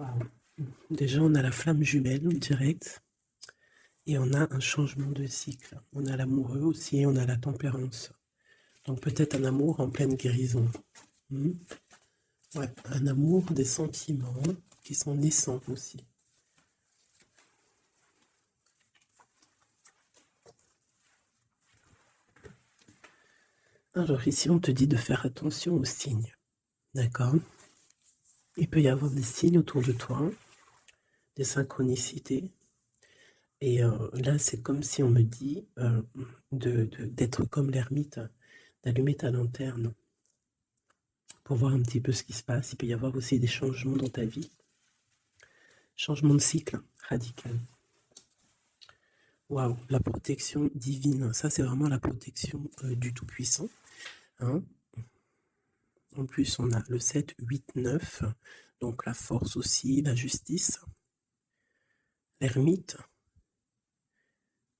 Waouh. Déjà, on a la flamme jumelle direct et on a un changement de cycle. On a l'amoureux aussi, on a la tempérance. Donc peut-être un amour en pleine guérison. Hmm. Ouais, un amour, des sentiments qui sont naissants aussi. Alors ici, on te dit de faire attention aux signes. D'accord? Il peut y avoir des signes autour de toi, des synchronicités. Et là, c'est comme si on me dit d'être comme l'ermite, d'allumer ta lanterne pour voir un petit peu ce qui se passe. Il peut y avoir aussi des changements dans ta vie. Changement de cycle radical. Waouh, la protection divine. Ça, c'est vraiment la protection du Tout-Puissant. Hein. En plus, on a le 7, 8, 9. Donc la force aussi, la justice. L'ermite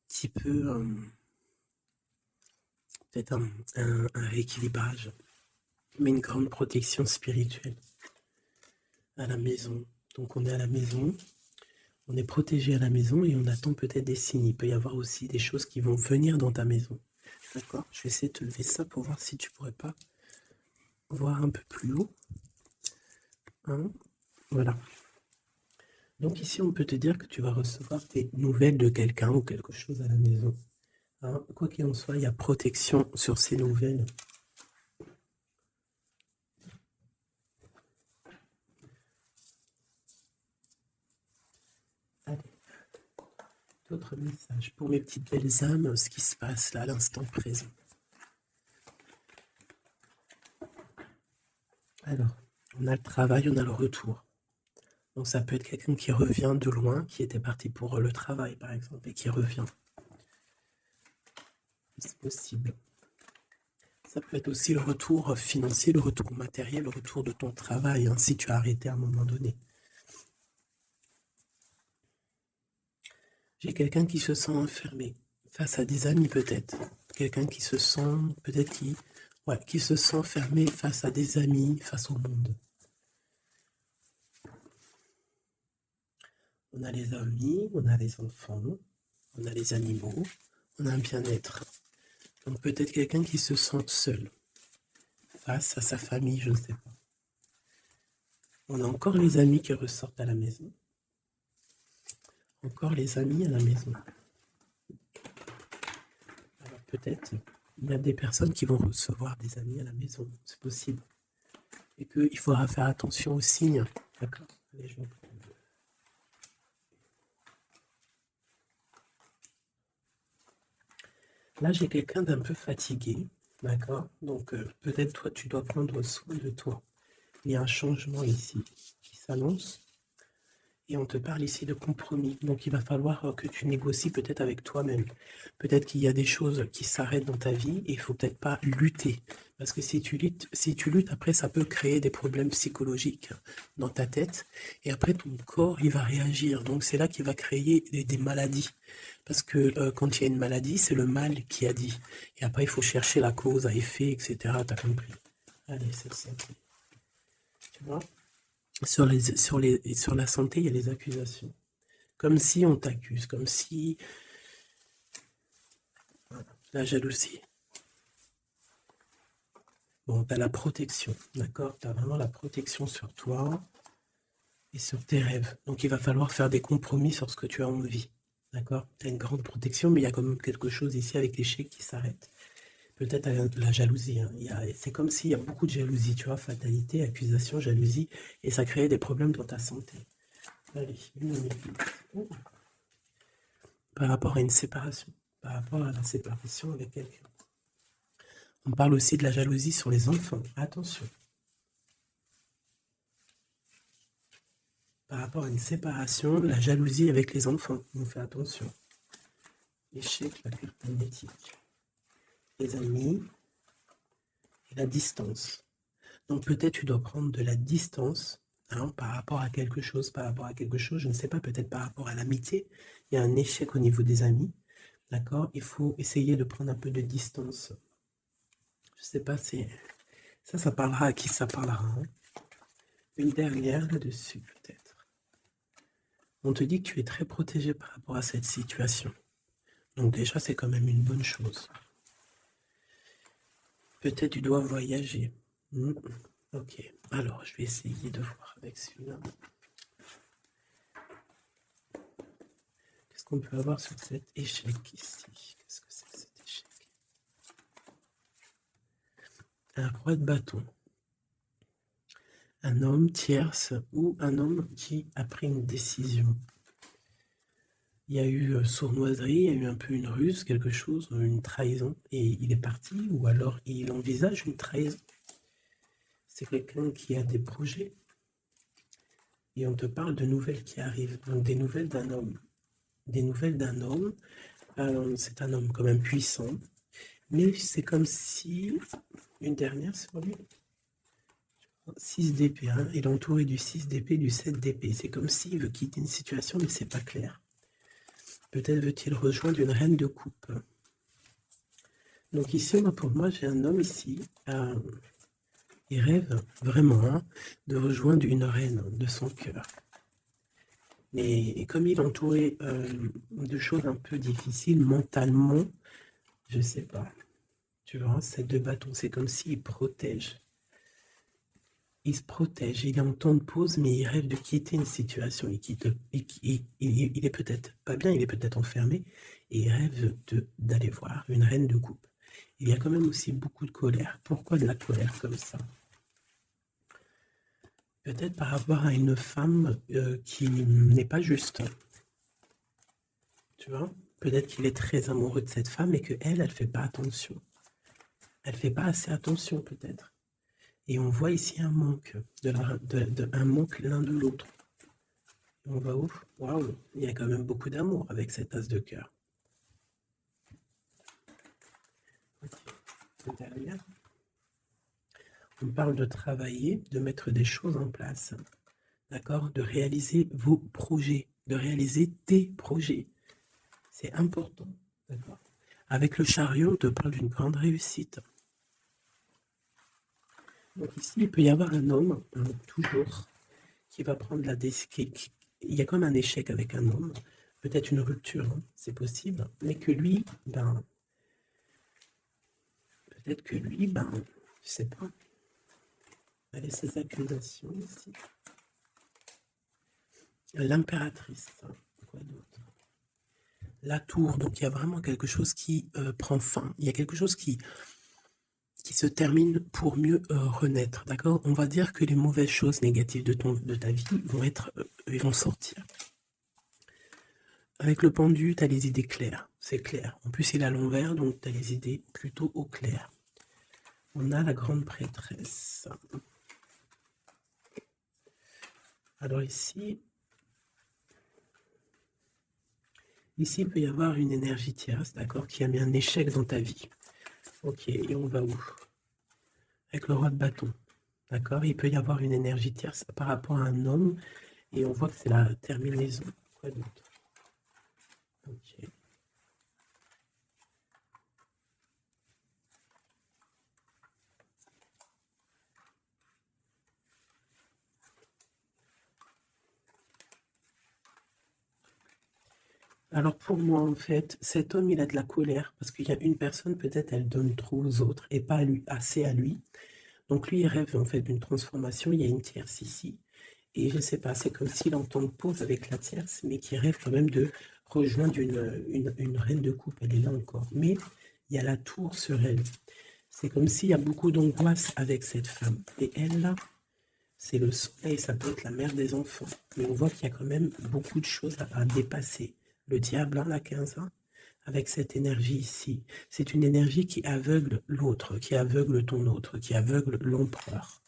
qui peut peut-être un rééquilibrage, mais une grande protection spirituelle à la maison. Donc on est à la maison, on est protégé à la maison et on attend peut-être des signes. Il peut y avoir aussi des choses qui vont venir dans ta maison. D'accord? Je vais essayer de te lever ça pour voir si tu pourrais pas voir un peu plus haut. Hein? Voilà. Donc ici, on peut te dire que tu vas recevoir des nouvelles de quelqu'un ou quelque chose à la maison. Hein? Quoi qu'il en soit, il y a protection sur ces nouvelles. Allez. D'autres messages pour mes petites belles âmes, ce qui se passe là à l'instant présent. Alors, on a le travail, on a le retour. Donc ça peut être quelqu'un qui revient de loin, qui était parti pour le travail par exemple, et qui revient. C'est possible. Ça peut être aussi le retour financier, le retour matériel, le retour de ton travail, hein, si tu as arrêté à un moment donné. J'ai quelqu'un qui se sent enfermé face à des amis peut-être. Quelqu'un qui se sent, peut-être qui se sent fermé face à des amis, face au monde. On a les amis, on a les enfants, on a les animaux, on a un bien-être. Donc peut-être quelqu'un qui se sent seul face à sa famille, je ne sais pas. On a encore les amis qui ressortent à la maison. Encore les amis à la maison. Alors peut-être il y a des personnes qui vont recevoir des amis à la maison, c'est possible. Et qu'il faudra faire attention aux signes. D'accord. Allez, je vais prendre. Là, j'ai quelqu'un d'un peu fatigué. D'accord. Donc peut-être toi, tu dois prendre soin de toi. Il y a un changement ici qui s'annonce. Et on te parle ici de compromis. Donc il va falloir que tu négocies peut-être avec toi-même. Peut-être qu'il y a des choses qui s'arrêtent dans ta vie et il ne faut peut-être pas lutter. Parce que si tu luttes, après ça peut créer des problèmes psychologiques dans ta tête. Et après ton corps, il va réagir. Donc c'est là qu'il va créer des maladies. Parce que quand il y a une maladie, c'est le mal qui a dit. Et après, il faut chercher la cause à effet, etc. T'as compris? Allez, c'est ça. Tu vois? Sur la santé, il y a les accusations. Comme si on t'accuse, comme si... Voilà, la jalousie. Bon, tu as la protection, d'accord? Tu as vraiment la protection sur toi et sur tes rêves. Donc, il va falloir faire des compromis sur ce que tu as envie, d'accord? Tu as une grande protection, mais il y a quand même quelque chose ici avec l'échec qui s'arrête. Peut-être la jalousie. Hein. C'est comme s'il y a beaucoup de jalousie, tu vois, fatalité, accusation, jalousie, et ça crée des problèmes dans ta santé. Allez, une minute. Oh. Par rapport à une séparation, par rapport à la séparation avec quelqu'un. On parle aussi de la jalousie sur les enfants. Attention. Par rapport à une séparation, la jalousie avec les enfants. On fait attention. L'échec, la carte magnétique. Les amis et la distance. Donc peut-être tu dois prendre de la distance par rapport à quelque chose, je ne sais pas, peut-être par rapport à l'amitié. Il y a un échec au niveau des amis. D'accord? Il faut essayer de prendre un peu de distance. Je ne sais pas si... Ça parlera à qui ça parlera. Hein. Une dernière là-dessus, peut-être. On te dit que tu es très protégé par rapport à cette situation. Donc déjà, c'est quand même une bonne chose. Peut-être tu dois voyager. Ok, alors je vais essayer de voir avec celui-là. Qu'est-ce qu'on peut avoir sur cet échec ici? Qu'est-ce que c'est cet échec? Un roi de bâton. Un homme tierce ou un homme qui a pris une décision. Il y a eu sournoiserie, il y a eu un peu une ruse, quelque chose, une trahison, et il est parti, ou alors il envisage une trahison. C'est quelqu'un qui a des projets, et on te parle de nouvelles qui arrivent, donc des nouvelles d'un homme. Des nouvelles d'un homme, c'est un homme quand même puissant, mais c'est comme si, une dernière sur lui, 6 d'épée, hein, il est entouré du 6 d'épée, du 7 d'épée, c'est comme s'il veut quitter une situation, mais c'est pas clair. Peut-être veut-il rejoindre une reine de coupe. Donc ici, pour moi, j'ai un homme ici, il rêve vraiment hein, de rejoindre une reine de son cœur. Mais comme il est entouré de choses un peu difficiles mentalement, je sais pas. Tu vois, ces 2 bâtons, c'est comme s'il protège. Il se protège, il est en temps de pause, mais il rêve de quitter une situation. Il est peut-être pas bien, il est peut-être enfermé, et il rêve d'aller voir une reine de coupe. Il y a quand même aussi beaucoup de colère. Pourquoi de la colère comme ça? Peut-être par rapport à une femme qui n'est pas juste. Tu vois? Peut-être qu'il est très amoureux de cette femme et qu'elle, elle fait pas attention. Elle fait pas assez attention peut-être. Et on voit ici un manque, un manque l'un de l'autre. On va où? Waouh, il y a quand même beaucoup d'amour avec cette as de cœur. Derrière, on parle de travailler, de mettre des choses en place, d'accord? De réaliser vos projets, de réaliser tes projets. C'est important, d'accord? Avec le chariot, on te parle d'une grande réussite. Donc ici, il peut y avoir un homme, toujours, qui va prendre la décision. Il y a comme un échec avec un homme, peut-être une rupture, hein, c'est possible, mais que lui, peut-être que lui, je sais pas. Allez, ces accusations ici. L'impératrice, quoi d'autre? La tour, donc il y a vraiment quelque chose qui prend fin. Il y a quelque chose qui se termine pour mieux renaître, d'accord? On va dire que les mauvaises choses négatives de ta vie vont sortir. Avec le pendu, tu as les idées claires, c'est clair. En plus, il est à l'envers, donc tu as les idées plutôt au clair. On a la grande prêtresse. Alors ici, il peut y avoir une énergie tierce, d'accord, qui a mis un échec dans ta vie. Ok, et on va où? Avec le roi de bâton, d'accord? Il peut y avoir une énergie tierce par rapport à un homme, et on voit que c'est la terminaison. Quoi d'autre? Ok. Alors pour moi, en fait, cet homme, il a de la colère, parce qu'il y a une personne, peut-être, elle donne trop aux autres, et pas assez à lui. Donc lui, il rêve en fait d'une transformation, il y a une tierce ici, et je ne sais pas, c'est comme s'il entend pause avec la tierce, mais qui rêve quand même de rejoindre une reine de coupe, elle est là encore. Mais il y a la tour sur elle. C'est comme s'il y a beaucoup d'angoisse avec cette femme. Et elle, là, c'est le soleil, ça peut être la mère des enfants. Mais on voit qu'il y a quand même beaucoup de choses à dépasser. Le diable, hein, la 15 ans, avec cette énergie ici. C'est une énergie qui aveugle l'autre, qui aveugle ton autre, qui aveugle l'empereur.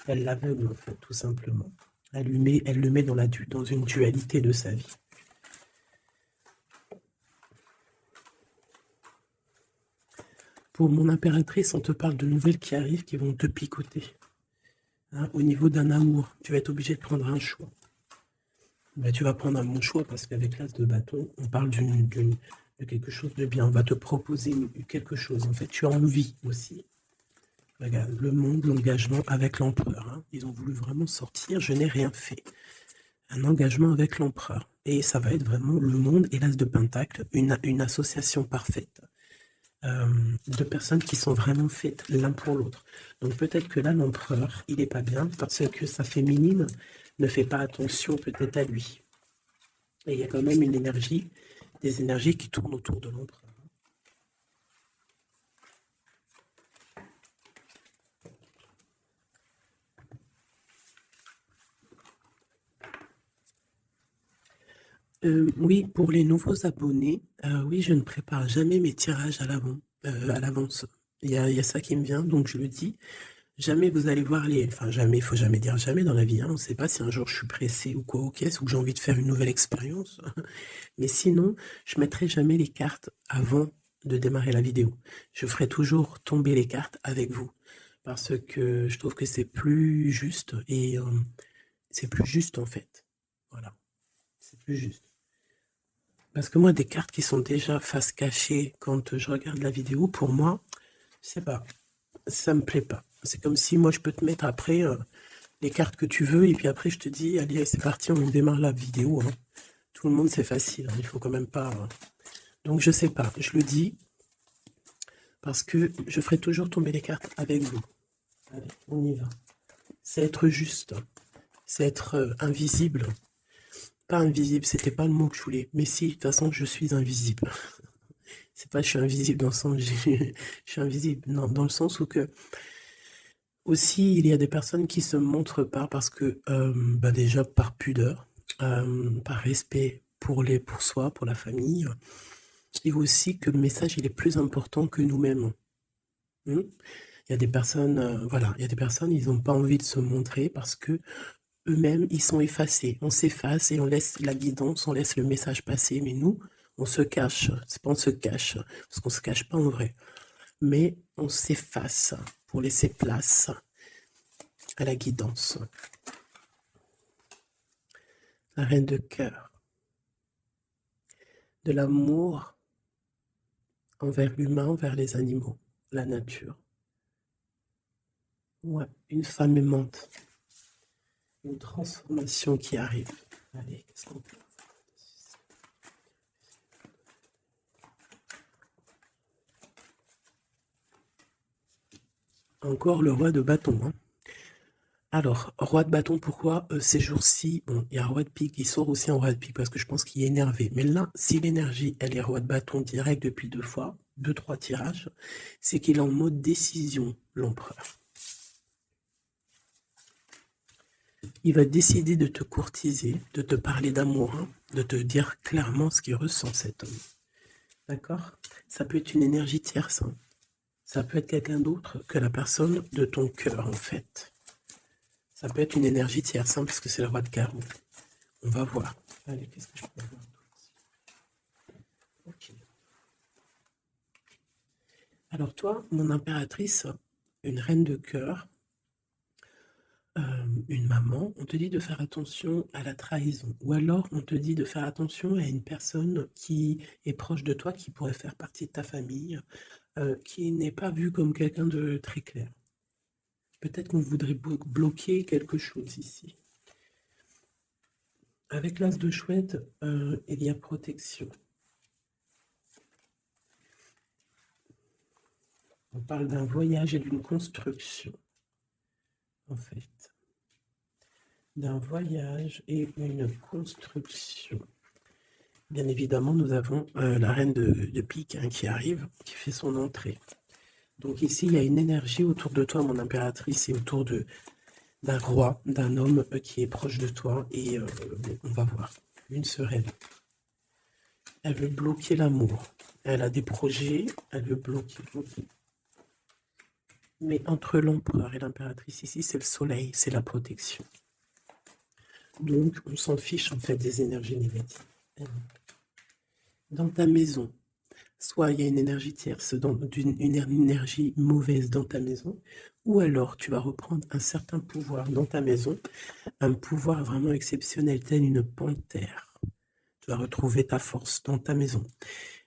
Elle l'aveugle, en fait, tout simplement. Elle le met dans une dualité de sa vie. Pour mon impératrice, on te parle de nouvelles qui arrivent, qui vont te picoter. Hein, au niveau d'un amour, tu vas être obligé de prendre un choix. Ben, tu vas prendre un bon choix, parce qu'avec l'as de bâton, on parle de quelque chose de bien. On va te proposer quelque chose. En fait, tu as envie aussi. Regarde, le monde, l'engagement avec l'empereur. Hein. Ils ont voulu vraiment sortir. Je n'ai rien fait. un engagement avec l'empereur. Et ça va être vraiment le monde et l'as de Pentacle, une association parfaite de personnes qui sont vraiment faites l'un pour l'autre. Donc peut-être que là, l'empereur, il n'est pas bien parce que sa féminine ne fait pas attention peut-être à lui. Et il y a quand même une énergie, des énergies qui tournent autour de l'empereur. Oui, pour les nouveaux abonnés, oui, je ne prépare jamais mes tirages à l'avance. Il y a ça qui me vient, donc je le dis. Jamais vous allez voir les... Enfin, jamais, il faut jamais dire jamais dans la vie. Hein. On ne sait pas si un jour je suis pressé ou quoi aux caisses ou que j'ai envie de faire une nouvelle expérience. Mais sinon, je mettrai jamais les cartes avant de démarrer la vidéo. Je ferai toujours tomber les cartes avec vous. Parce que je trouve que c'est plus juste et c'est plus juste en fait. Voilà, c'est plus juste. Parce que moi, des cartes qui sont déjà face cachée quand je regarde la vidéo, pour moi, je sais pas, ça me plaît pas. C'est comme si moi, je peux te mettre après les cartes que tu veux, et puis après, je te dis, allez, c'est parti, on démarre la vidéo. Hein. Tout le monde, c'est facile, hein, il faut quand même pas... Donc, je sais pas, je le dis, parce que je ferai toujours tomber les cartes avec vous. Allez, on y va. C'est être juste, c'est être invisible. Pas invisible, c'était pas le mot que je voulais. Mais si, de toute façon, je suis invisible. C'est pas je suis invisible dans le sens je suis invisible, non, dans le sens où que aussi il y a des personnes qui se montrent pas parce que bah déjà par pudeur, par respect pour soi, pour la famille, et aussi que le message il est plus important que nous-mêmes. Il y a des personnes, voilà, il y a des personnes, ils n'ont pas envie de se montrer parce que eux-mêmes, ils sont effacés. On s'efface et on laisse la guidance, on laisse le message passer. Mais nous, on se cache. C'est pas on se cache, parce qu'on se cache pas en vrai. Mais on s'efface pour laisser place à la guidance. La reine de cœur. De l'amour envers l'humain, envers les animaux, la nature. Ouais, une femme aimante. Une transformation qui arrive. Allez, qu'est-ce qu'on peut... Encore le roi de bâton. Hein. Alors, roi de bâton, pourquoi ces jours-ci, bon, il y a roi de pique, il sort aussi en roi de pique parce que je pense qu'il est énervé. Mais là, si l'énergie, elle est roi de bâton direct depuis 2 fois, 2-3 tirages, c'est qu'il est en mode décision, l'empereur. Il va décider de te courtiser, de te parler d'amour, hein, de te dire clairement ce qu'il ressent cet homme. D'accord? Ça peut être une énergie tierce. Hein. Ça peut être quelqu'un d'autre que la personne de ton cœur, en fait. Ça peut être une énergie tierce, hein, puisque c'est le roi de carreau. On va voir. Allez, qu'est-ce que je peux voir? Ok. Alors toi, mon impératrice, une reine de cœur, une maman, on te dit de faire attention à la trahison. Ou alors, on te dit de faire attention à une personne qui est proche de toi, qui pourrait faire partie de ta famille, qui n'est pas vue comme quelqu'un de très clair. Peut-être qu'on voudrait bloquer quelque chose ici. Avec l'as de chouette, il y a protection. On parle d'un voyage et d'une construction, en fait. D'un voyage et une construction. Bien évidemment, nous avons la reine de pique hein, qui arrive, qui fait son entrée. Donc ici, il y a une énergie autour de toi, mon impératrice, et autour d'un roi, d'un homme qui est proche de toi. Et on va voir. Une sereine. Elle veut bloquer l'amour. Elle a des projets, elle veut bloquer. Mais entre l'empereur et l'impératrice, ici, c'est le soleil, c'est la protection. Donc, on s'en fiche en fait des énergies négatives. Dans ta maison, soit il y a une énergie tierce, une énergie mauvaise dans ta maison, ou alors tu vas reprendre un certain pouvoir dans ta maison, un pouvoir vraiment exceptionnel, tel une panthère. Tu vas retrouver ta force dans ta maison.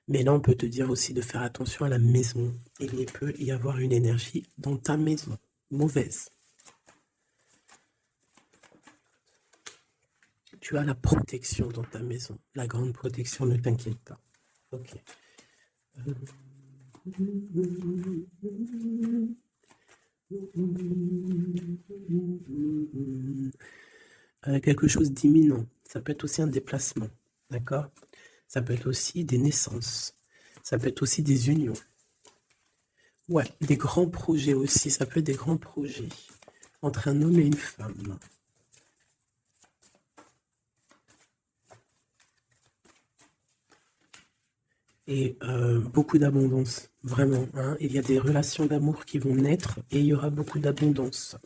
Mais là, on peut te dire aussi de faire attention à la maison. Il peut y avoir une énergie dans ta maison, mauvaise. Tu as la protection dans ta maison. La grande protection, ne t'inquiète pas. Ok. Quelque chose d'imminent. Ça peut être aussi un déplacement. D'accord? Ça peut être aussi des naissances. Ça peut être aussi des unions. Ouais, des grands projets aussi. Ça peut être des grands projets entre un homme et une femme. Et beaucoup d'abondance, vraiment. Hein. Il y a des relations d'amour qui vont naître et il y aura beaucoup d'abondance.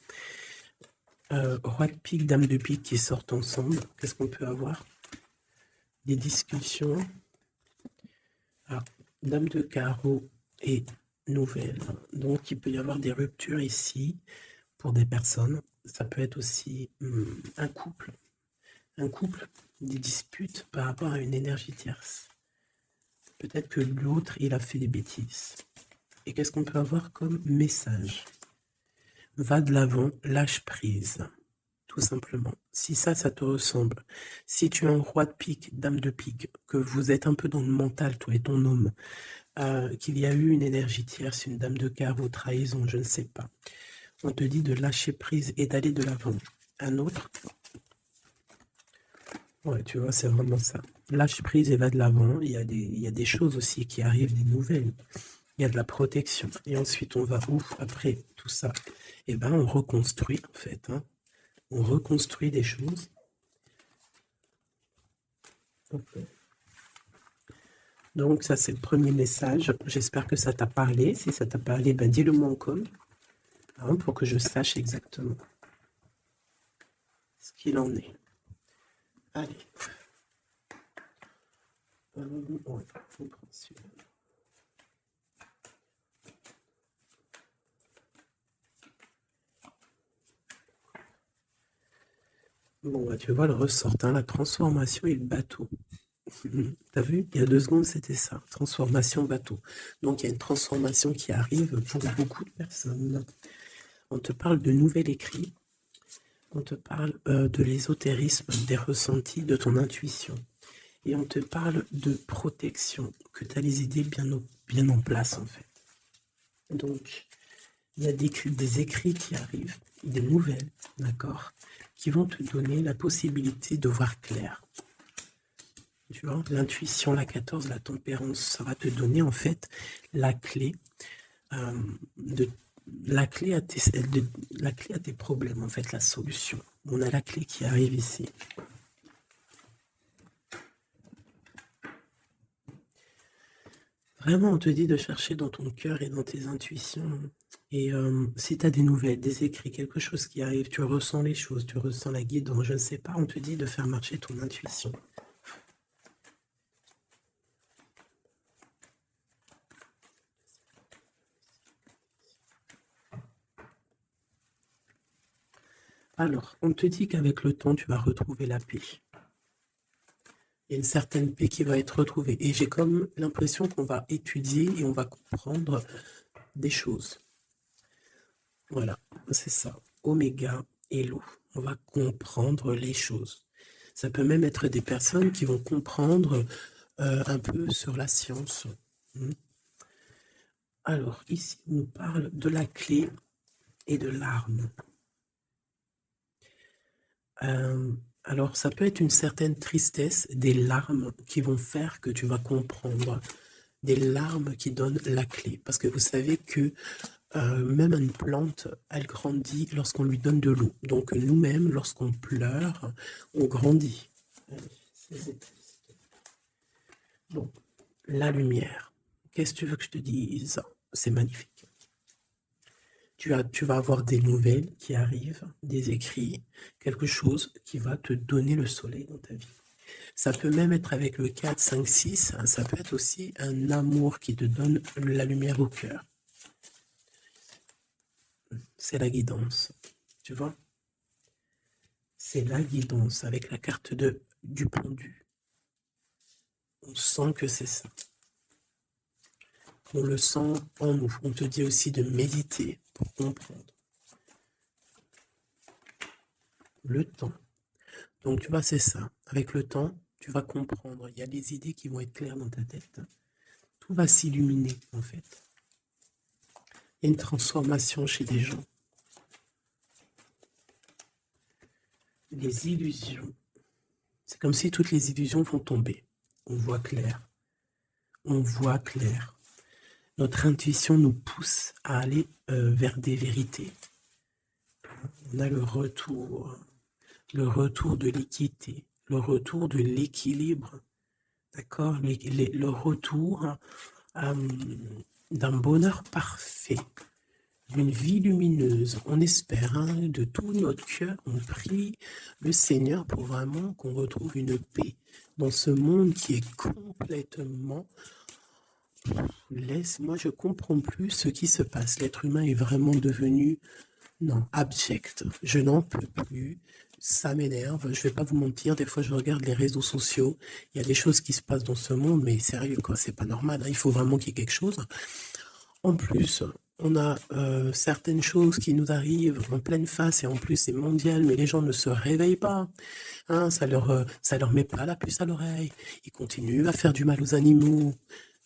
Roi de pique, dame de pique qui sortent ensemble. Qu'est-ce qu'on peut avoir? Des discussions. Alors, dame de carreau et nouvelle. Donc, il peut y avoir des ruptures ici pour des personnes. Ça peut être aussi un couple. Un couple, des disputes par rapport à une énergie tierce. Peut-être que l'autre, il a fait des bêtises. Et qu'est-ce qu'on peut avoir comme message? Va de l'avant, lâche prise. Tout simplement. Si ça te ressemble, si tu es un roi de pique, dame de pique, que vous êtes un peu dans le mental, toi et ton homme, qu'il y a eu une énergie tierce, une dame de carreau, trahison, je ne sais pas. On te dit de lâcher prise et d'aller de l'avant. Un autre. Ouais, tu vois, c'est vraiment ça. Lâche prise et va de l'avant. Il y a des choses aussi qui arrivent, des nouvelles. Il y a de la protection. Et ensuite, on va où après tout ça? Eh ben, on reconstruit, en fait. Hein. On reconstruit des choses. Okay. Donc, ça, c'est le premier message. J'espère que ça t'a parlé. Si ça t'a parlé, ben, dis-le moi en com, hein, pour que je sache exactement ce qu'il en est. Allez. Ouais, on prend celui-là. Bon, bah, tu vois le ressort, hein, la transformation et le bateau. T'as vu? Il y a 2 secondes, c'était ça. Transformation, bateau. Donc, il y a une transformation qui arrive pour beaucoup de personnes. On te parle de nouvel écrit. On te parle de l'ésotérisme, des ressentis, de ton intuition. Et on te parle de protection, que tu as les idées bien en place, en fait. Donc, il y a des écrits qui arrivent, des nouvelles, d'accord, qui vont te donner la possibilité de voir clair. Tu vois, l'intuition, la 14, la tempérance, ça va te donner en fait la clé la clé à tes problèmes, en fait, la solution. On a la clé qui arrive ici. Vraiment, on te dit de chercher dans ton cœur et dans tes intuitions. Et si tu as des nouvelles, des écrits, quelque chose qui arrive, tu ressens les choses, tu ressens la guidance, je ne sais pas, on te dit de faire marcher ton intuition. Alors, on te dit qu'avec le temps, tu vas retrouver la paix. Il y a une certaine paix qui va être retrouvée. Et j'ai comme l'impression qu'on va étudier et on va comprendre des choses. Voilà, c'est ça. Oméga et l'eau. On va comprendre les choses. Ça peut même être des personnes qui vont comprendre un peu sur la science. Alors, ici, on nous parle de la clé et de l'arme. Alors, ça peut être une certaine tristesse, des larmes qui vont faire que tu vas comprendre. Des larmes qui donnent la clé. Parce que vous savez que même une plante, elle grandit lorsqu'on lui donne de l'eau. Donc nous-mêmes, lorsqu'on pleure, on grandit. Bon, la lumière. Qu'est-ce que tu veux que je te dise? C'est magnifique. Tu vas avoir des nouvelles qui arrivent, des écrits, quelque chose qui va te donner le soleil dans ta vie. Ça peut même être avec le 4, 5, 6, hein, ça peut être aussi un amour qui te donne la lumière au cœur. C'est la guidance, tu vois? C'est la guidance avec la carte du pendu. On sent que c'est ça. On le sent en nous. On te dit aussi de méditer pour comprendre. Le temps. Donc, tu vois, c'est ça. Avec le temps, tu vas comprendre. Il y a des idées qui vont être claires dans ta tête. Tout va s'illuminer, en fait. Il y a une transformation chez des gens. Les illusions. C'est comme si toutes les illusions vont tomber. On voit clair. On voit clair. Notre intuition nous pousse à aller vers des vérités. On a le retour de l'équité, le retour de l'équilibre, d'accord, le retour d'un bonheur parfait, d'une vie lumineuse. On espère, hein, de tout notre cœur, on prie le Seigneur pour vraiment qu'on retrouve une paix dans ce monde qui est complètement... Moi, je comprends plus ce qui se passe. L'être humain est vraiment devenu, non, abject. Je n'en peux plus. Ça m'énerve. Je vais pas vous mentir. Des fois, je regarde les réseaux sociaux. Il y a des choses qui se passent dans ce monde, mais sérieux, quoi. C'est pas normal, hein. Il faut vraiment qu'il y ait quelque chose. En plus, on a certaines choses qui nous arrivent en pleine face et en plus c'est mondial, mais les gens ne se réveillent pas. Hein, ça leur met pas la puce à l'oreille. Ils continuent à faire du mal aux animaux.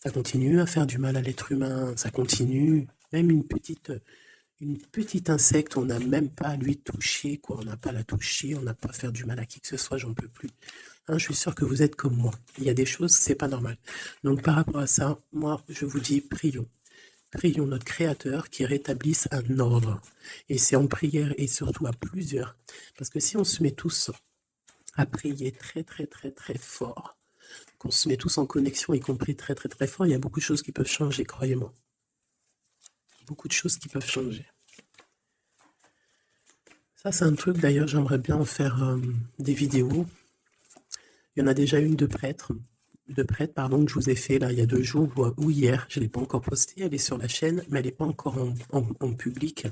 Ça continue à faire du mal à l'être humain, ça continue. Même une petite insecte, on n'a même pas à lui toucher, quoi. On n'a pas à la toucher, on n'a pas à faire du mal à qui que ce soit, j'en peux plus. Hein, je suis sûr que vous êtes comme moi. Il y a des choses, c'est pas normal. Donc par rapport à ça, moi, je vous dis, prions. Prions notre Créateur qui rétablisse un ordre. Et c'est en prière et surtout à plusieurs. Parce que si on se met tous à prier très, très, très, très fort, qu'on se met tous en connexion, y compris très très très fort, il y a beaucoup de choses qui peuvent changer, croyez-moi. Beaucoup de choses qui peuvent changer. Ça, c'est un truc, d'ailleurs, j'aimerais bien en faire des vidéos. Il y en a déjà une de prêtre, pardon, que je vous ai fait là il y a 2 jours ou hier. Je ne l'ai pas encore postée, elle est sur la chaîne, mais elle n'est pas encore en public.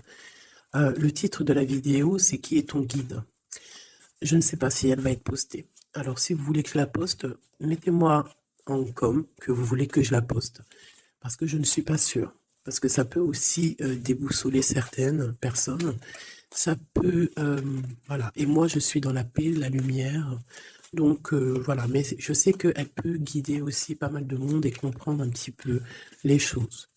Le titre de la vidéo, c'est « Qui est ton guide ?» Je ne sais pas si elle va être postée. Alors, si vous voulez que je la poste, mettez-moi en com que vous voulez que je la poste. Parce que je ne suis pas sûre. Parce que ça peut aussi déboussoler certaines personnes. Ça peut... voilà. Et moi, je suis dans la paix, la lumière. Donc, voilà. Mais je sais qu'elle peut guider aussi pas mal de monde et comprendre un petit peu les choses.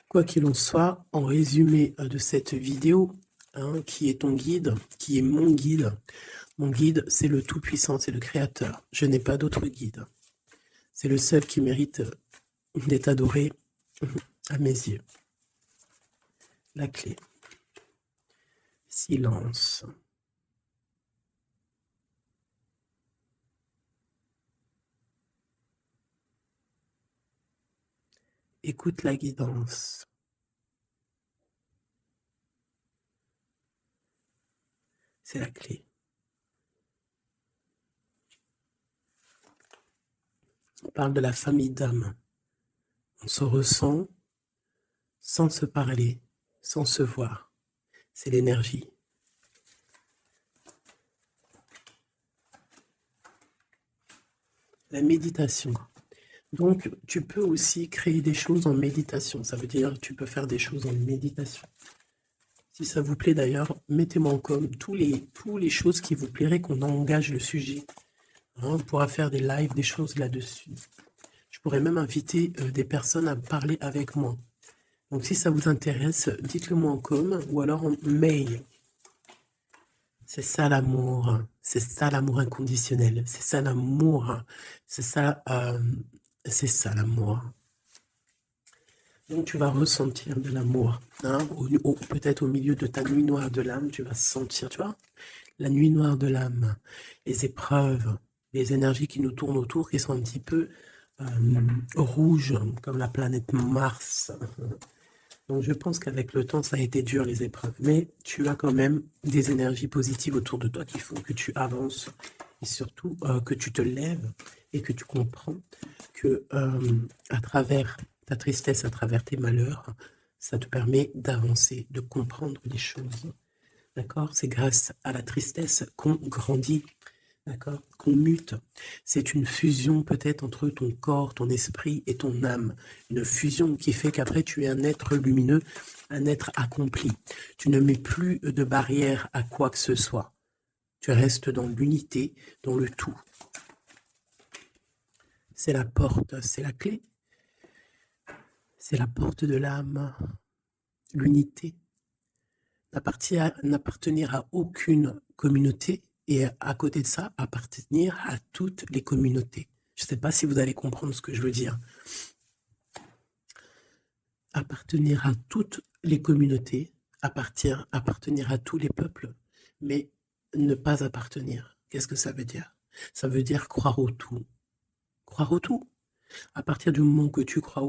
Quoi qu'il en soit, en résumé de cette vidéo, hein, qui est ton guide, qui est mon guide. Mon guide, c'est le Tout-Puissant, c'est le Créateur. Je n'ai pas d'autre guide. C'est le seul qui mérite d'être adoré à mes yeux. La clé. Silence. Écoute la guidance. C'est la clé. On parle de la famille d'âme. On se ressent sans se parler, sans se voir. C'est l'énergie. La méditation. Donc, tu peux aussi créer des choses en méditation. Ça veut dire que tu peux faire des choses en méditation. Si ça vous plaît d'ailleurs, mettez-moi en com tous les choses qui vous plairaient qu'on engage le sujet. Hein, on pourra faire des lives, des choses là-dessus. Je pourrais même inviter des personnes à parler avec moi. Donc si ça vous intéresse, dites-le moi en com ou alors en mail. C'est ça l'amour. C'est ça l'amour inconditionnel. C'est ça l'amour. C'est ça l'amour. Donc tu vas ressentir de l'amour, hein, peut-être au milieu de ta nuit noire de l'âme, tu vas sentir, tu vois, la nuit noire de l'âme, les épreuves, les énergies qui nous tournent autour, qui sont un petit peu rouges, comme la planète Mars. Donc je pense qu'avec le temps, ça a été dur les épreuves, mais tu as quand même des énergies positives autour de toi qui font que tu avances, et surtout que tu te lèves, et que tu comprends que à travers ta tristesse, à travers tes malheurs, ça te permet d'avancer, de comprendre les choses. D'accord? C'est grâce à la tristesse qu'on grandit, d'accord? Qu'on mute. C'est une fusion peut-être entre ton corps, ton esprit et ton âme. Une fusion qui fait qu'après tu es un être lumineux, un être accompli. Tu ne mets plus de barrière à quoi que ce soit. Tu restes dans l'unité, dans le tout. C'est la porte, c'est la clé. C'est la porte de l'âme, l'unité. N'appartenir à aucune communauté et à côté de ça, appartenir à toutes les communautés. Je ne sais pas si vous allez comprendre ce que je veux dire. Appartenir à toutes les communautés, appartenir à tous les peuples, mais ne pas appartenir. Qu'est-ce que ça veut dire? Ça veut dire croire au tout. Croire au tout. À partir du moment que tu crois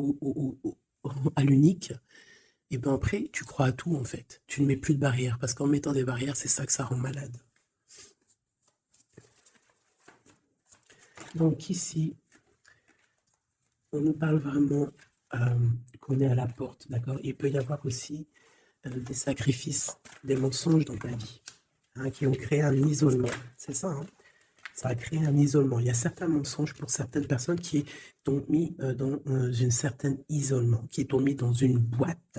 à l'unique, et bien après, tu crois à tout en fait. Tu ne mets plus de barrières, parce qu'en mettant des barrières, c'est ça que ça rend malade. Donc ici, on nous parle vraiment qu'on est à la porte, d'accord? Il peut y avoir aussi des sacrifices, des mensonges dans ta vie, hein, qui ont créé un isolement. C'est ça, hein? Ça a créé un isolement. Il y a certains mensonges pour certaines personnes qui t'ont mis dans un certain isolement, qui t'ont mis dans une boîte.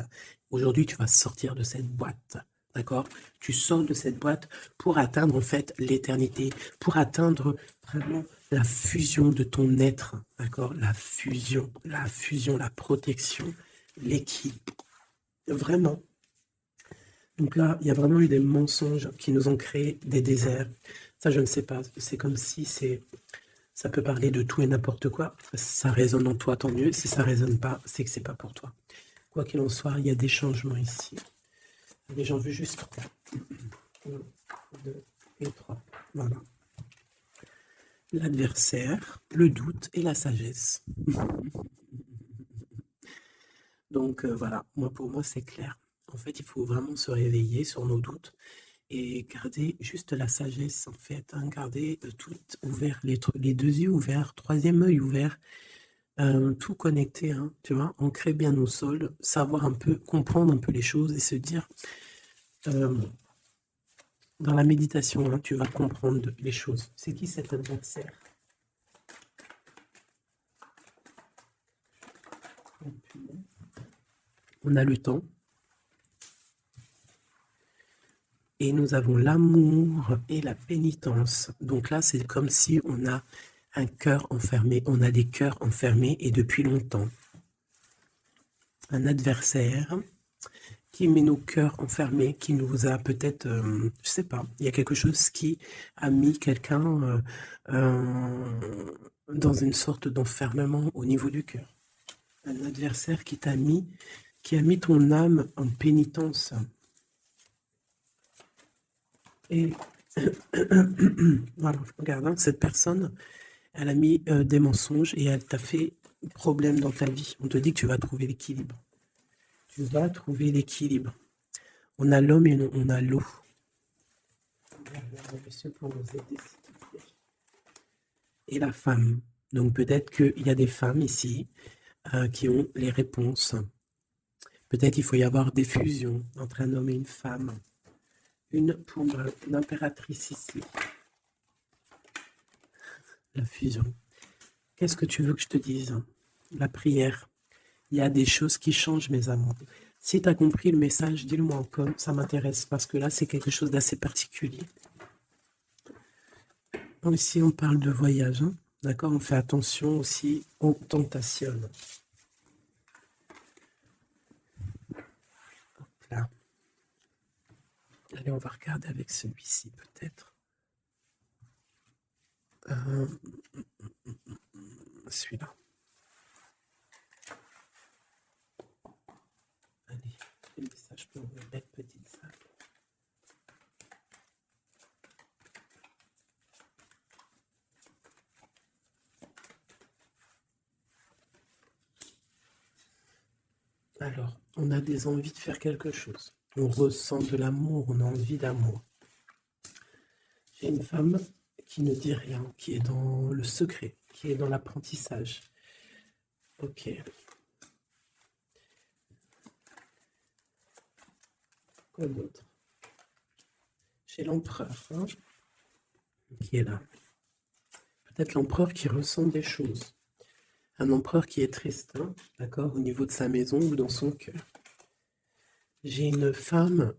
Aujourd'hui, tu vas sortir de cette boîte, d'accord? Tu sors de cette boîte pour atteindre en fait l'éternité, pour atteindre vraiment la fusion de ton être, d'accord? La fusion, la protection, l'équilibre. Vraiment. Donc là, il y a vraiment eu des mensonges qui nous ont créé des déserts. Ça, je ne sais pas. C'est comme si ça peut parler de tout et n'importe quoi. Ça résonne en toi, tant mieux. Si ça ne résonne pas, c'est que c'est pas pour toi. Quoi qu'il en soit, il y a des changements ici. Mais j'en veux juste 3. 1, 2 et 3. Voilà. L'adversaire, le doute et la sagesse. Donc voilà, pour moi, c'est clair. En fait, il faut vraiment se réveiller sur nos doutes et garder juste la sagesse, en fait. Hein, garder tout ouvert, les deux yeux ouverts, troisième œil ouvert, tout connecté, hein, tu vois, ancrer bien nos sols, savoir un peu, comprendre un peu les choses et se dire, dans la méditation, hein, tu vas comprendre les choses. C'est qui cet adversaire? On a le temps. Et nous avons l'amour et la pénitence. Donc là, c'est comme si on a un cœur enfermé. On a des cœurs enfermés et depuis longtemps. Un adversaire qui met nos cœurs enfermés, qui nous a peut-être, je sais pas, il y a quelque chose qui a mis quelqu'un dans une sorte d'enfermement au niveau du cœur. Un adversaire qui a mis ton âme en pénitence. Et voilà, regarde, hein, cette personne, elle a mis des mensonges et elle t'a fait problème dans ta vie. On te dit que tu vas trouver l'équilibre. Tu vas trouver l'équilibre. On a l'homme et on a l'eau. Et la femme. Donc peut-être qu'il y a des femmes ici qui ont les réponses. Peut-être qu'il faut y avoir des fusions entre un homme et une femme. Pour l'impératrice ici. La fusion. Qu'est-ce que tu veux que je te dise? La prière. Il y a des choses qui changent, mes amours. Si tu as compris le message, dis-le-moi encore. Ça m'intéresse parce que là, c'est quelque chose d'assez particulier. Donc, ici, on parle de voyage. Hein, d'accord? On fait attention aussi aux tentations. Là. Allez, on va regarder avec celui-ci, peut-être. Celui-là. Allez, le message pour une belle petite salle. Alors, on a des envies de faire quelque chose. On ressent de l'amour, on a envie d'amour. J'ai une femme qui ne dit rien, qui est dans le secret, qui est dans l'apprentissage. Ok. Quoi d'autre? J'ai l'empereur, hein, qui est là. Peut-être l'empereur qui ressent des choses. Un empereur qui est triste, hein, d'accord, au niveau de sa maison ou dans son cœur. J'ai une femme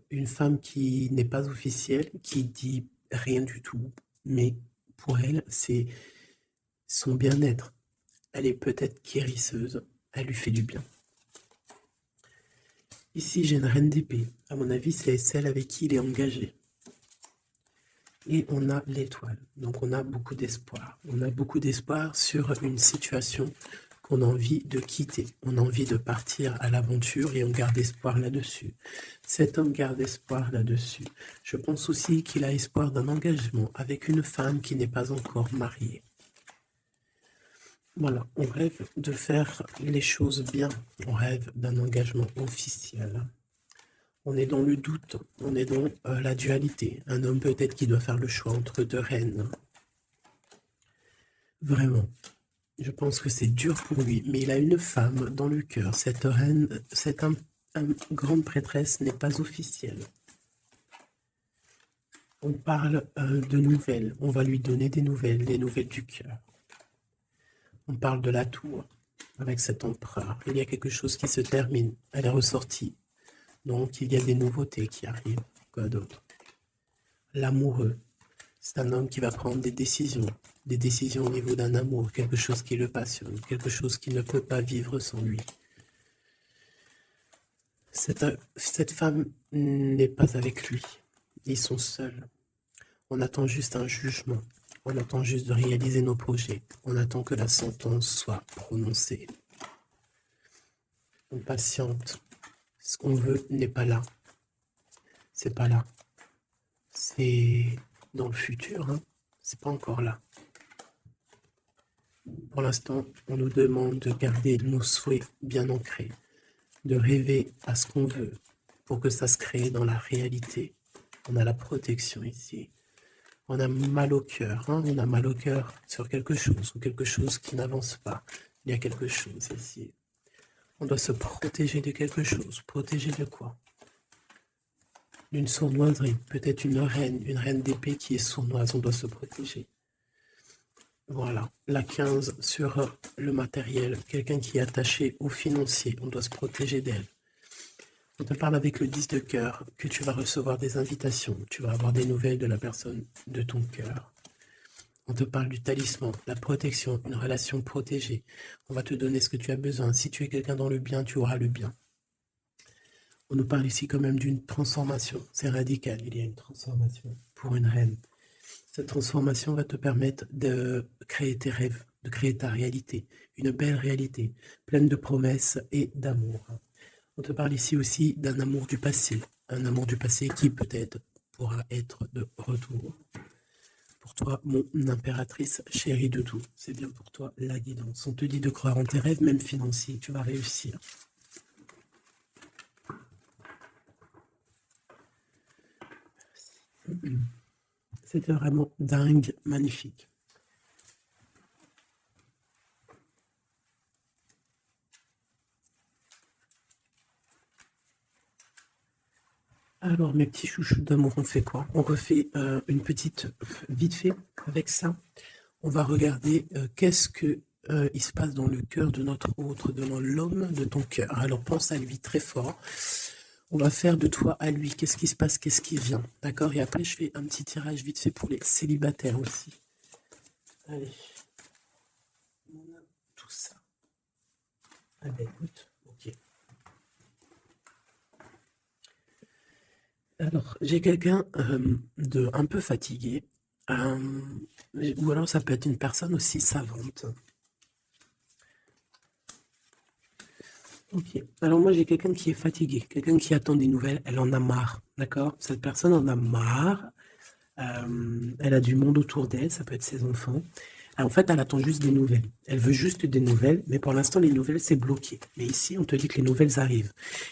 qui n'est pas officielle, qui dit rien du tout, mais pour elle, c'est son bien-être. Elle est peut-être guérisseuse, elle lui fait du bien. Ici, j'ai une reine d'épée. À mon avis, c'est celle avec qui il est engagé. Et on a l'étoile. Donc, on a beaucoup d'espoir. On a beaucoup d'espoir sur une situation qu'on a envie de quitter. On a envie de partir à l'aventure et on garde espoir là-dessus. Cet homme garde espoir là-dessus. Je pense aussi qu'il a espoir d'un engagement avec une femme qui n'est pas encore mariée. Voilà, on rêve de faire les choses bien. On rêve d'un engagement officiel. On est dans le doute, on est dans la dualité. Un homme peut-être qui doit faire le choix entre deux reines. Vraiment, je pense que c'est dur pour lui, mais il a une femme dans le cœur. Cette reine, cette grande prêtresse n'est pas officielle. On parle de nouvelles, on va lui donner des nouvelles du cœur. On parle de la tour avec cet empereur. Il y a quelque chose qui se termine, elle est ressortie. Donc il y a des nouveautés qui arrivent. Quoi d'autre? L'amoureux. C'est un homme qui va prendre des décisions au niveau d'un amour, quelque chose qui le passionne, quelque chose qu'il ne peut pas vivre sans lui. Cette femme n'est pas avec lui, ils sont seuls. On attend juste un jugement, on attend juste de réaliser nos projets, on attend que la sentence soit prononcée. On patiente, ce qu'on veut n'est pas là, c'est pas là, c'est dans le futur, hein. C'est pas encore là. Pour l'instant, on nous demande de garder nos souhaits bien ancrés, de rêver à ce qu'on veut pour que ça se crée dans la réalité. On a la protection ici. On a mal au cœur, hein, on a mal au cœur sur quelque chose ou quelque chose qui n'avance pas. Il y a quelque chose ici. On doit se protéger de quelque chose. Protéger de quoi? D'une sournoiserie. Peut-être une reine d'épée qui est sournoise. On doit se protéger. Voilà, la 15 sur le matériel, quelqu'un qui est attaché au financier, on doit se protéger d'elle. On te parle avec le 10 de cœur, que tu vas recevoir des invitations, tu vas avoir des nouvelles de la personne de ton cœur. On te parle du talisman, la protection, une relation protégée. On va te donner ce que tu as besoin. Si tu es quelqu'un dans le bien, tu auras le bien. On nous parle ici quand même d'une transformation, c'est radical, il y a une transformation pour une reine. Cette transformation va te permettre de créer tes rêves, de créer ta réalité, une belle réalité, pleine de promesses et d'amour. On te parle ici aussi d'un amour du passé, un amour du passé qui peut-être pourra être de retour. Pour toi, mon impératrice chérie de tout, c'est bien pour toi la guidance. On te dit de croire en tes rêves, même financiers, tu vas réussir. C'était vraiment dingue, magnifique. Alors, mes petits chouchous d'amour, on fait quoi? On refait une petite, vite fait, avec ça. On va regarder qu'est-ce que il se passe dans le cœur de notre autre, dans l'homme de ton cœur. Alors, pense à lui très fort. On va faire de toi à lui. Qu'est-ce qui se passe? Qu'est-ce qui vient? D'accord? Et après, je fais un petit tirage vite fait pour les célibataires aussi. Allez. On a tout ça. Ah ben écoute, ok. Alors, j'ai quelqu'un de un peu fatigué. Ou alors ça peut être une personne aussi savante. Ok. Alors moi j'ai quelqu'un qui est fatigué, quelqu'un qui attend des nouvelles, elle en a marre, d'accord? Cette personne en a marre, elle a du monde autour d'elle, ça peut être ses enfants. En fait, elle attend juste des nouvelles. Elle veut juste des nouvelles, mais pour l'instant, les nouvelles, c'est bloqué. Mais ici, on te dit que les nouvelles arrivent.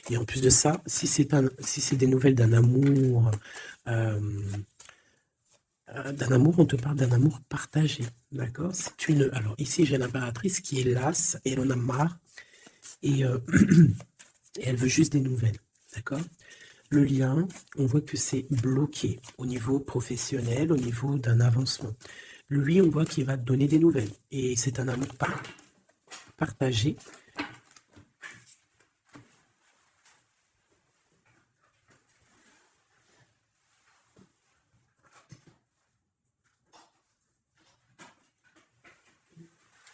Et en plus de ça, si c'est des nouvelles d'un amour, on te parle d'un amour partagé, d'accord? Alors ici, j'ai l'impératrice qui est lasse et elle en a marre et, et elle veut juste des nouvelles, d'accord? Le lien, on voit que c'est bloqué au niveau professionnel, au niveau d'un avancement. Lui, on voit qu'il va te donner des nouvelles et c'est un amour partagé.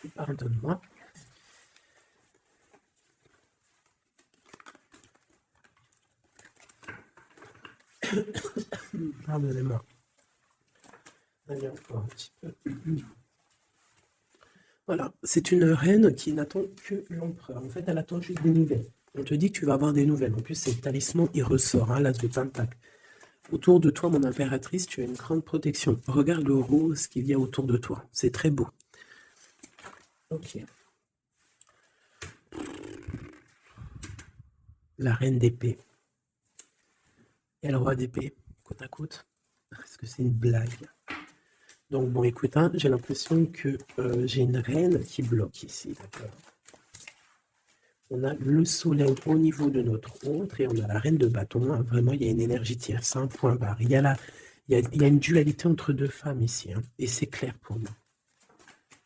Pardonne-moi. Pardonnez-moi. Allez, encore un petit peu. Voilà, c'est une reine qui n'attend que l'empereur. En fait, elle attend juste des nouvelles. On te dit que tu vas avoir des nouvelles. En plus, c'est le talisman, il ressort, hein, l'as de pentacle. Autour de toi, mon impératrice, tu as une grande protection. Regarde le rose qu'il y a autour de toi. C'est très beau. Ok. La reine d'épée. Et le roi d'épée, côte à côte. Est-ce que c'est une blague? Donc, bon, écoute, hein, j'ai l'impression que j'ai une reine qui bloque ici, d'accord? On a le soleil au niveau de notre autre et on a la reine de bâton. Hein. Vraiment, il y a une énergie tierce, un point barre. Il y a une dualité entre deux femmes ici. Hein, et c'est clair pour moi.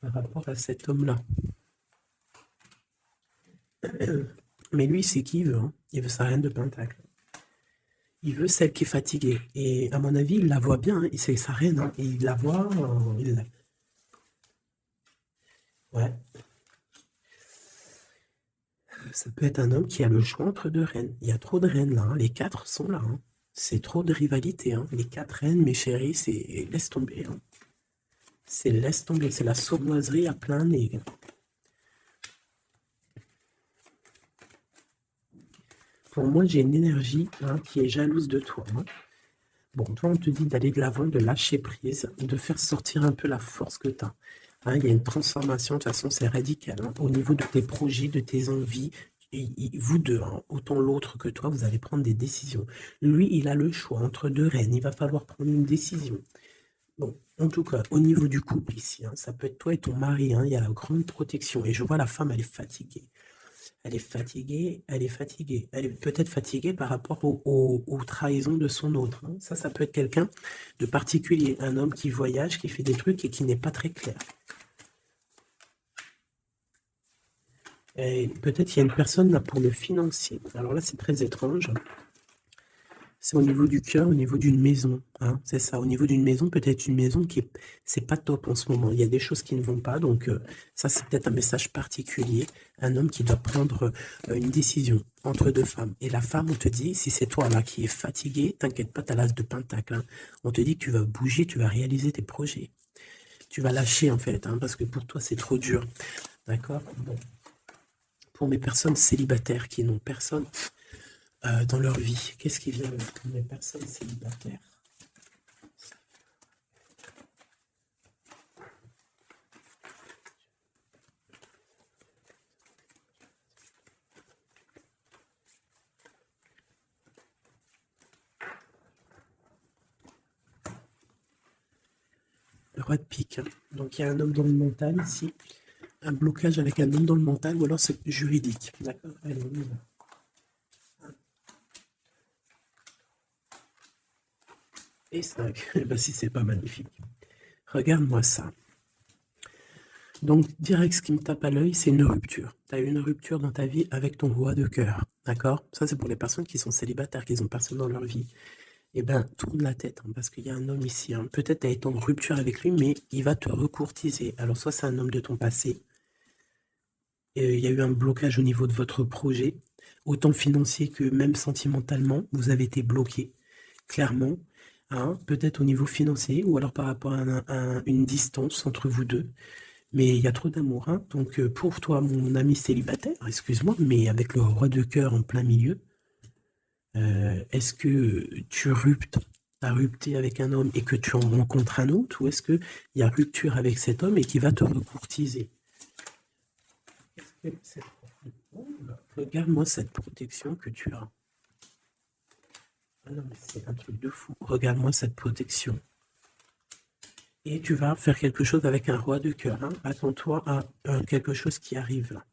Par rapport à cet homme-là. Mais lui, c'est qui il veut. Hein. Il veut sa reine de pentacle. Il veut celle qui est fatiguée. Et à mon avis, il la voit bien. Hein. C'est sa reine. Hein. Et il la voit. Ouais. Ça peut être un homme qui a le choix entre deux reines. Il y a trop de reines là. Hein. Les quatre sont là. Hein. C'est trop de rivalité. Hein. Les quatre reines, mes chéris, c'est laisse tomber. Hein. C'est laisse tomber. C'est la sournoiserie à plein nez. Pour moi, j'ai une énergie hein, qui est jalouse de toi. Hein. Bon, toi, on te dit d'aller de l'avant, de lâcher prise, de faire sortir un peu la force que tu as. Hein, il y a une transformation, de toute façon, c'est radical. Hein, au niveau de tes projets, de tes envies, vous deux, hein, autant l'autre que toi, vous allez prendre des décisions. Lui, il a le choix entre deux reines. Il va falloir prendre une décision. Bon, en tout cas, au niveau du couple ici, hein, ça peut être toi et ton mari. Hein, il y a la grande protection. Et je vois la femme, elle est fatiguée. Elle est fatiguée, elle est fatiguée. Elle est peut-être fatiguée par rapport aux trahisons de son autre. Hein. Ça peut être quelqu'un de particulier, un homme qui voyage, qui fait des trucs et qui n'est pas très clair. Et peut-être qu'il y a une personne là pour le financier. Alors là, c'est très étrange. C'est au niveau du cœur, au niveau d'une maison. Hein, c'est ça, au niveau d'une maison, peut-être une maison qui c'est pas top en ce moment. Il y a des choses qui ne vont pas, donc ça c'est peut-être un message particulier. Un homme qui doit prendre une décision entre deux femmes. Et la femme, on te dit, si c'est toi là qui es fatigué, t'inquiète pas, t'as l'as de pentacle. Hein. On te dit que tu vas bouger, tu vas réaliser tes projets. Tu vas lâcher en fait, hein, parce que pour toi c'est trop dur. D'accord. Bon. Pour mes personnes célibataires qui n'ont personne dans leur vie. Qu'est-ce qui vient pour les personnes célibataires? Le roi de pique. Hein. Donc il y a un homme dans le mental ici. Un blocage avec un homme dans le mental ou alors c'est juridique. D'accord. Allez, on y va. Et 5. Eh ben, si c'est pas magnifique. Regarde-moi ça. Donc, direct, ce qui me tape à l'œil, c'est une rupture. Tu as eu une rupture dans ta vie avec ton roi de cœur. D'accord? Ça, c'est pour les personnes qui sont célibataires, qui n'ont personne dans leur vie. Eh bien, tourne la tête, hein, parce qu'il y a un homme ici. Hein. Peut-être tu as été en rupture avec lui, mais il va te recourtiser. Alors, soit c'est un homme de ton passé, et il y a eu un blocage au niveau de votre projet, autant financier que même sentimentalement, vous avez été bloqué, clairement. Hein, peut-être au niveau financier, ou alors par rapport à une distance entre vous deux. Mais il y a trop d'amour. Hein. Donc, pour toi, mon ami célibataire, excuse-moi, mais avec le roi de cœur en plein milieu, est-ce que tu as rupté avec un homme et que tu en rencontres un autre, ou est-ce qu'il y a rupture avec cet homme et qui va te recourtiser? Regarde-moi cette protection que tu as. Ah non, mais c'est un truc de fou. Regarde-moi cette protection. Et tu vas faire quelque chose avec un roi de cœur. Hein. Attends-toi à quelque chose qui arrive là.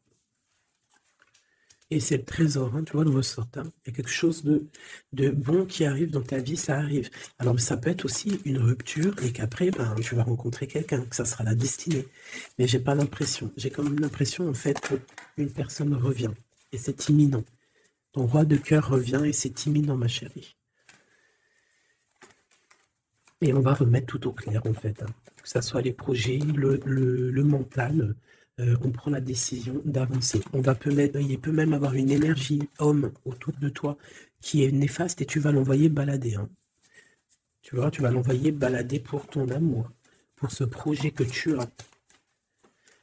Et c'est le trésor, hein, tu vois, le ressort. Hein. Il y a quelque chose de bon qui arrive dans ta vie, ça arrive. Alors, ça peut être aussi une rupture et qu'après, ben, tu vas rencontrer quelqu'un, que ça sera la destinée. Mais j'ai pas l'impression. J'ai quand même l'impression, en fait, qu'une personne revient. Et c'est imminent. Ton roi de cœur revient et c'est imminent, ma chérie. Et on va remettre tout au clair, en fait. Hein. Que ça soit les projets, le mental, on prend la décision d'avancer. Il peut même avoir une énergie homme autour de toi qui est néfaste et tu vas l'envoyer balader. Hein. Tu vois, tu vas l'envoyer balader pour ton amour, pour ce projet que tu as.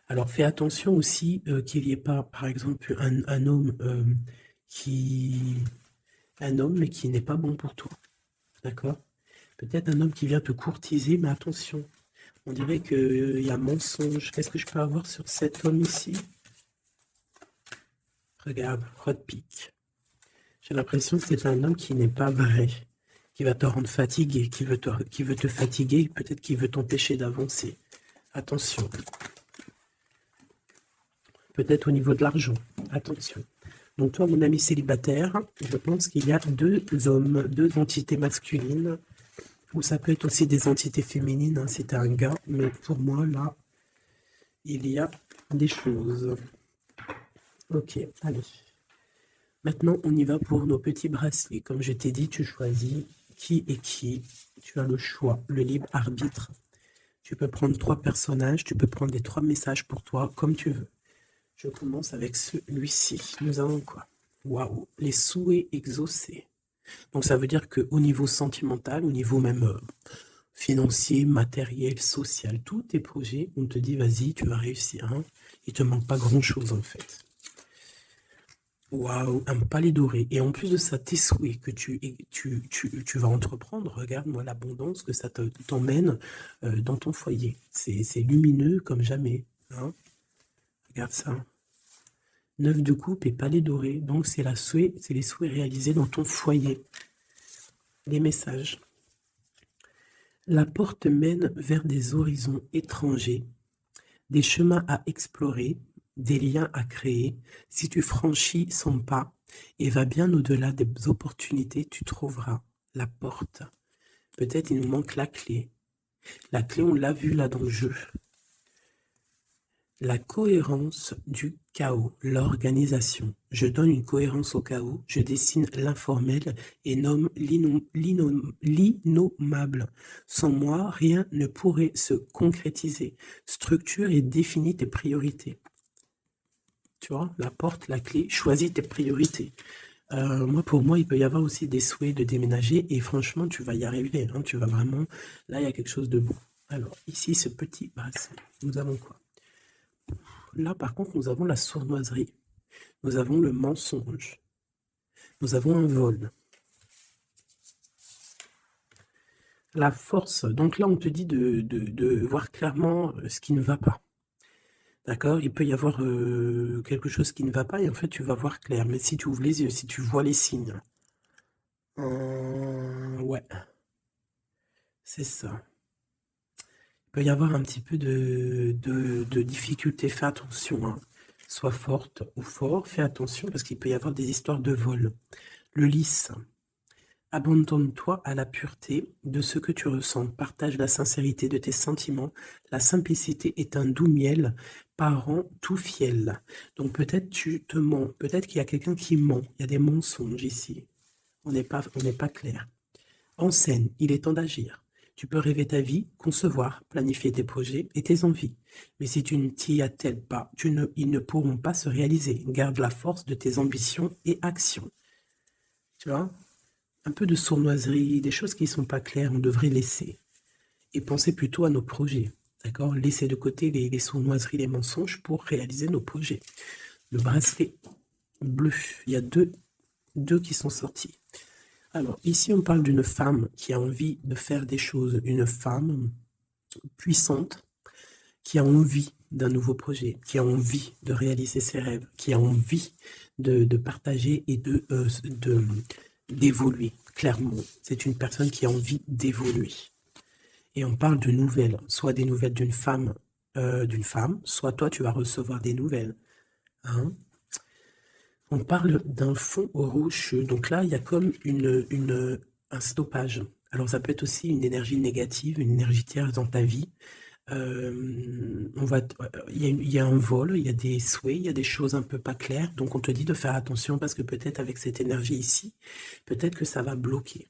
Alors fais attention aussi qu'il n'y ait pas, par exemple, un homme mais qui n'est pas bon pour toi. D'accord? Peut-être un homme qui vient te courtiser, mais attention. On dirait qu'il y a mensonge. Qu'est-ce que je peux avoir sur cet homme ici? Regarde, Rodpick. J'ai l'impression que c'est un homme qui n'est pas vrai, qui va te rendre fatigué, qui veut te fatiguer, peut-être qu'il veut t'empêcher d'avancer. Attention. Peut-être au niveau de l'argent. Attention. Donc toi, mon ami célibataire, je pense qu'il y a deux hommes, deux entités masculines, ou ça peut être aussi des entités féminines, hein, c'est un gars, mais pour moi, là, il y a des choses. Ok, allez. Maintenant, on y va pour nos petits bracelets. Comme je t'ai dit, tu choisis qui est qui. Tu as le choix, le libre arbitre. Tu peux prendre 3 personnages, tu peux prendre les 3 messages pour toi, comme tu veux. Je commence avec celui-ci. Nous avons quoi? Waouh, les souhaits exaucés. Donc ça veut dire qu'au niveau sentimental, au niveau même financier, matériel, social, tous tes projets, on te dit vas-y, tu vas réussir. Hein. Il te manque pas grand-chose en fait. Waouh, un palais doré. Et en plus de ça, tes souhaits que tu vas entreprendre, regarde-moi l'abondance que ça t'emmène dans ton foyer. C'est lumineux comme jamais. Hein. Regarde ça. 9 de coupe et palais doré. Donc, c'est les souhaits réalisés dans ton foyer. Les messages. La porte mène vers des horizons étrangers, des chemins à explorer, des liens à créer. Si tu franchis son pas et vas bien au-delà des opportunités, tu trouveras la porte. Peut-être il nous manque la clé. La clé, on l'a vu là dans le jeu. La cohérence du chaos, l'organisation. Je donne une cohérence au chaos, je dessine l'informel et nomme l'innommable. Sans moi, rien ne pourrait se concrétiser. Structure et définis tes priorités. Tu vois, la porte, la clé, choisis tes priorités. Pour moi, il peut y avoir aussi des souhaits de déménager et franchement, tu vas y arriver. Hein, tu vas vraiment... Là, il y a quelque chose de beau. Alors, ici, ce petit bracelet, nous avons quoi? Là, par contre, nous avons la sournoiserie. Nous avons le mensonge. Nous avons un vol. La force. Donc là, on te dit de voir clairement ce qui ne va pas. D'accord? Il peut y avoir quelque chose qui ne va pas et en fait, tu vas voir clair. Mais si tu ouvres les yeux, si tu vois les signes. Ouais. C'est ça. Il peut y avoir un petit peu de difficulté. Fais attention. Hein. Sois forte ou fort. Fais attention parce qu'il peut y avoir des histoires de vol. Le lys. Abandonne-toi à la pureté de ce que tu ressens. Partage la sincérité de tes sentiments. La simplicité est un doux miel, parent tout fiel. Donc peut-être tu te mens. Peut-être qu'il y a quelqu'un qui ment. Il y a des mensonges ici. On n'est pas clair. En scène, il est temps d'agir. Tu peux rêver ta vie, concevoir, planifier tes projets et tes envies. Mais si tu ne t'y attelles pas, ils ne pourront pas se réaliser. Garde la force de tes ambitions et actions. Tu vois? Un peu de sournoiserie, des choses qui ne sont pas claires, on devrait laisser. Et penser plutôt à nos projets. D'accord? Laisser de côté les sournoiseries, les mensonges pour réaliser nos projets. Le bracelet bleu, il y a deux qui sont sortis. Alors, ici, on parle d'une femme qui a envie de faire des choses. Une femme puissante qui a envie d'un nouveau projet, qui a envie de réaliser ses rêves, qui a envie de partager et d'évoluer, clairement. C'est une personne qui a envie d'évoluer. Et on parle de nouvelles, soit des nouvelles d'une femme, soit toi, tu vas recevoir des nouvelles. Hein? On parle d'un fond rouge. Donc là, il y a comme un stoppage. Alors, ça peut être aussi une énergie négative, une énergie tierce dans ta vie. Il y a un vol, il y a des souhaits, il y a des choses un peu pas claires. Donc, on te dit de faire attention parce que peut-être avec cette énergie ici, peut-être que ça va bloquer.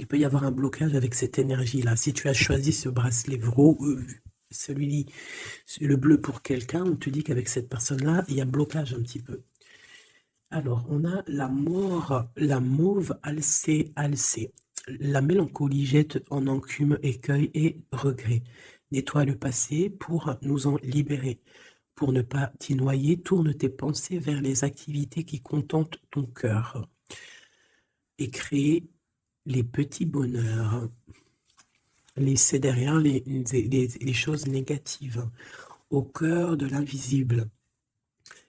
Il peut y avoir un blocage avec cette énergie-là. Si tu as choisi ce bracelet le bleu pour quelqu'un, on te dit qu'avec cette personne-là, il y a blocage un petit peu. Alors, on a la mauve alcée. La mélancolie jette en enclume, écueil et regret. Nettoie le passé pour nous en libérer. Pour ne pas t'y noyer, tourne tes pensées vers les activités qui contentent ton cœur. Et crée les petits bonheurs. Laissez derrière les choses négatives. Au cœur de l'invisible.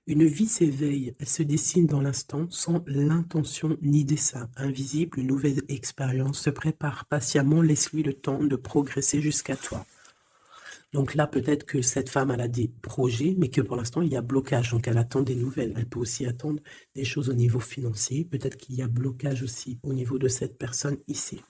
Une vie s'éveille, elle se dessine dans l'instant, sans l'intention ni dessein. Invisible, une nouvelle expérience se prépare patiemment, laisse-lui le temps de progresser jusqu'à toi. Donc là, peut-être que cette femme, elle a des projets, mais que pour l'instant, il y a blocage. Donc elle attend des nouvelles. Elle peut aussi attendre des choses au niveau financier. Peut-être qu'il y a blocage aussi au niveau de cette personne ici.